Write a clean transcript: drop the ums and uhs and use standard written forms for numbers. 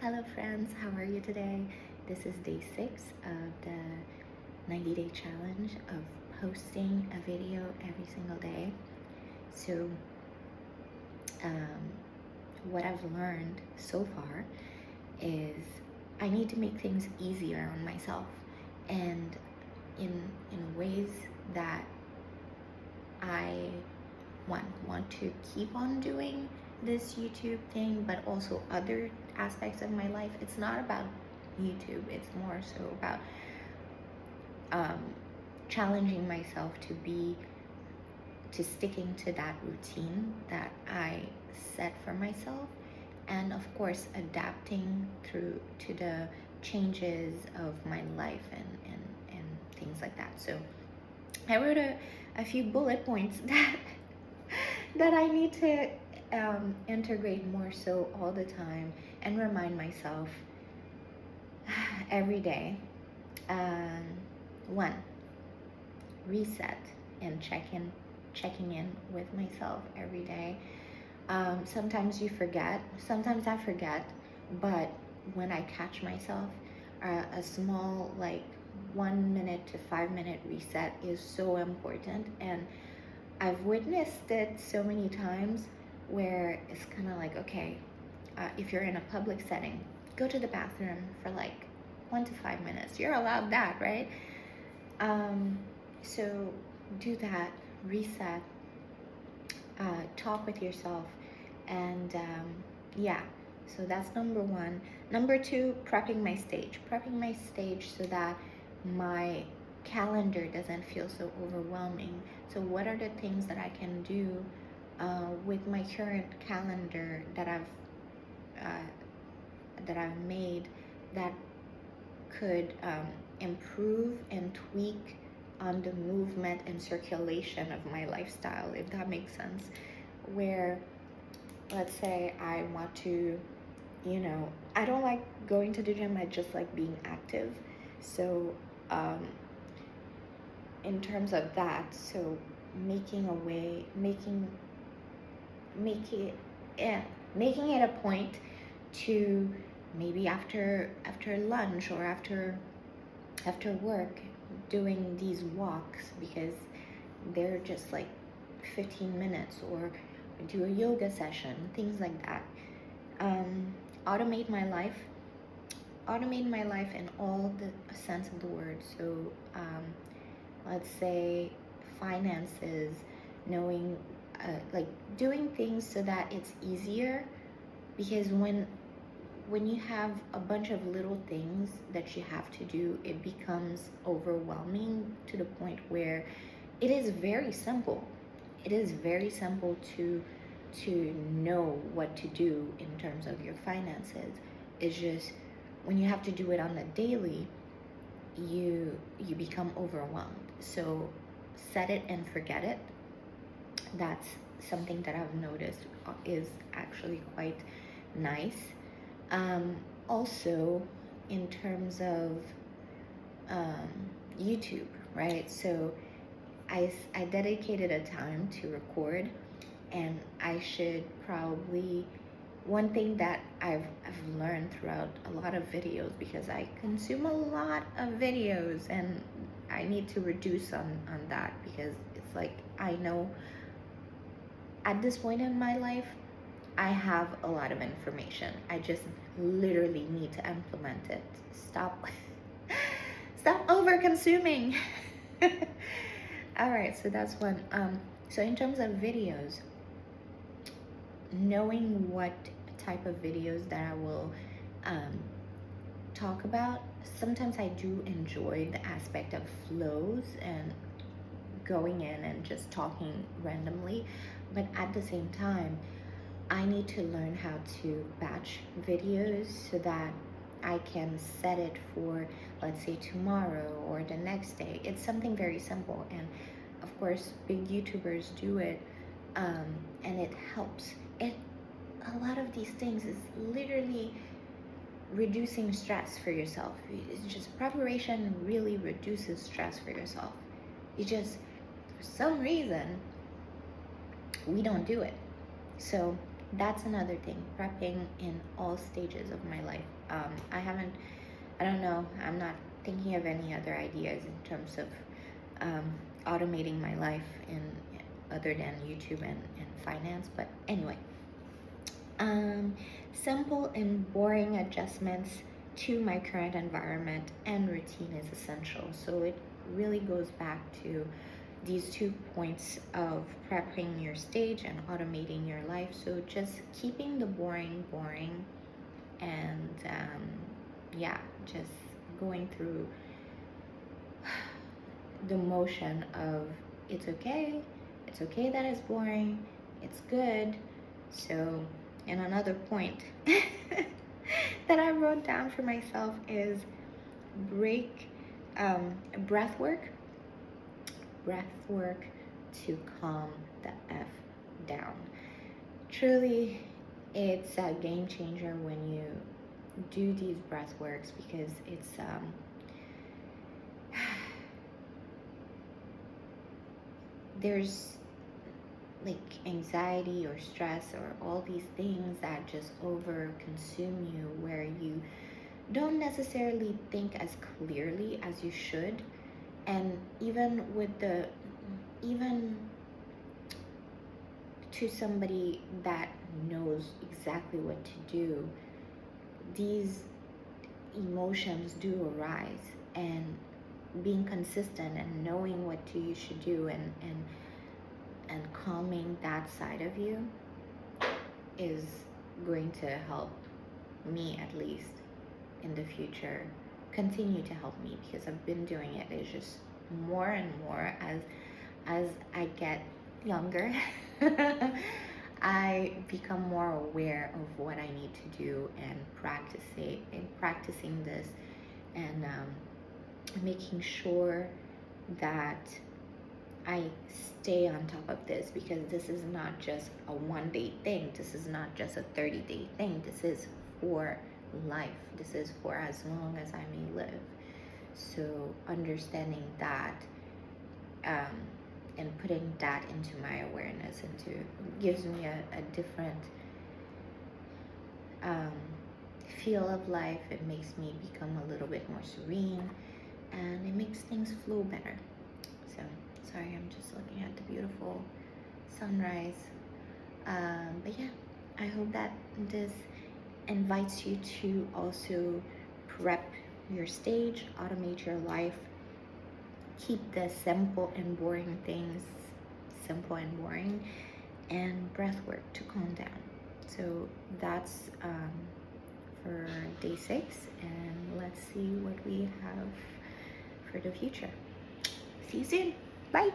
Hello friends, how are you today? This is day 6 of the 90-day challenge of posting a video every single day. So um, what I've learned so far is I need to make things easier on myself, and in ways that I want to keep on doing this YouTube thing, but also other aspects of my life. It's not about YouTube, it's more so about um, challenging myself to sticking to that routine that I set for myself, and of course adapting through to the changes of my life and things like that. So I wrote a few bullet points that I need to integrate more so all the time and remind myself every day. Um, One, reset and checking in with myself every day. Sometimes you forget, sometimes I forget, but when I catch myself, a small, like, 1 minute to 5 minute reset is so important. And I've witnessed it so many times where it's kind of like, okay, if you're in a public setting, go to the bathroom for like 1 to 5 minutes. You're allowed that, right? Um, so do that, reset, talk with yourself, and yeah. So that's number one. Number two, prepping my stage so that my calendar doesn't feel so overwhelming. So what are the things that I can do with my current calendar uh, that I've made that could improve and tweak on the movement and circulation of my lifestyle, if that makes sense. Where, let's say I want to, I don't like going to the gym, I just like being active. So, in terms of that, so making a way, make it, yeah, making it a point to maybe after lunch or after work, doing these walks, because they're just like 15 minutes, or do a yoga session, things like that. um, automate my life in all the sense of the word. So let's say finances, knowing, like, doing things so that it's easier, because when you have a bunch of little things that you have to do, it becomes overwhelming to the point where it is very simple. It is very simple to know what to do in terms of your finances. It's just when you have to do it on a daily, you become overwhelmed. So set it and forget it. That's something that I've noticed is actually quite nice. Also, in terms of um, YouTube, right? So I dedicated a time to record, and I should probably, one thing that I've learned throughout a lot of videos, because I consume a lot of videos, and I need to reduce on that, because it's like, I know at this point in my life I have a lot of information. I just literally need to implement it. Stop stop over consuming. All right, so that's one. So in terms of videos, knowing what type of videos that I will um, talk about. Sometimes I do enjoy the aspect of flows and going in and just talking randomly, but at the same time, I need to learn how to batch videos so that I can set it for, let's say, tomorrow or the next day. It's something very simple, and of course, big YouTubers do it, and it helps. It A lot of these things is literally reducing stress for yourself. It's just preparation really reduces stress for yourself. It just, for some reason, we don't do it. So That's another thing, prepping in all stages of my life. I don't know, I'm not thinking of any other ideas in terms of um, automating my life in other than YouTube and finance. But anyway, um, simple and boring adjustments to my current environment and routine is essential. So it really goes back to these 2 points of prepping your stage and automating your life. So just keeping the boring boring, and yeah, just going through the motion of it's okay that it's boring, it's good. So, and another point that I wrote down for myself is break breath work, breath work to calm the F down. Truly, it's a game changer when you do these breath works, because it's there's like anxiety or stress or all these things that just over consume you, where you don't necessarily think as clearly as you should. And even to somebody that knows exactly what to do, these emotions do arise, and being consistent and knowing what you should do, and calming that side of you is going to help me, at least in the future, continue to help me, because I've been doing it. It's just more and more as I get younger. I become more aware of what I need to do, and practicing this, and making sure that I stay on top of this, because this is not just a 1 day thing. This is not just a 30-day thing. This is for life. This is for as long as I may live. So understanding that, um, and putting that into my awareness, gives me a different um, feel of life. It makes me become a little bit more serene, and it makes things flow better. So, sorry, I'm just looking at the beautiful sunrise. But yeah, I hope that this invites you to also prep your stage, automate your life, keep the simple and boring things simple and boring, and breath work to calm down. So that's for day 6, and let's see what we have for the future. See you soon. Bye.